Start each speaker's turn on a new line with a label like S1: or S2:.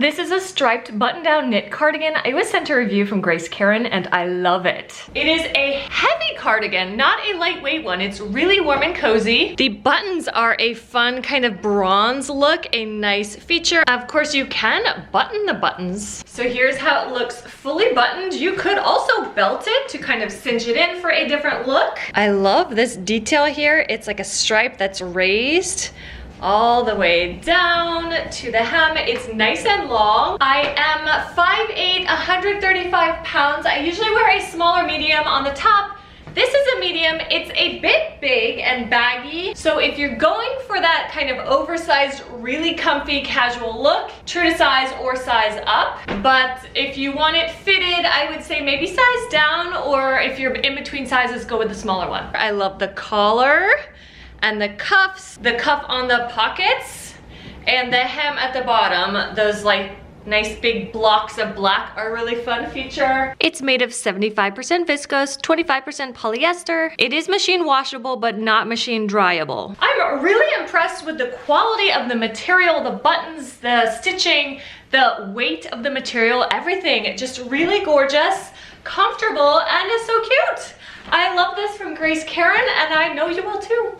S1: This is a striped button-down knit cardigan. I was sent a review from Karin and I love it. It is a heavy cardigan, not a lightweight one. It's really warm and cozy. The buttons are a fun kind of bronze look, a nice feature. Of course, you can button the buttons. So here's how it looks fully buttoned. You could also belt it to kind of cinch it in for a different look. I love this detail here. It's like a stripe that's raised all the way down to the hem. It's nice and long. I am 5'8", 135 pounds. I usually wear a smaller medium on the top. This is a medium. It's a bit big and baggy. So if you're going for that kind of oversized, really comfy casual look, true to size or size up. But if you want it fitted, I would say maybe size down, or if you're in between sizes, go with the smaller one. I love the collar and the cuffs, the cuff on the pockets, and the hem at the bottom. Those like nice big blocks of black are a really fun feature. It's made of 75% viscose, 25% polyester. It is machine washable, but not machine dryable. I'm really impressed with the quality of the material, the buttons, the stitching, the weight of the material, everything. Just really gorgeous, comfortable, and is so cute. I love this from Karin, and I know you will too.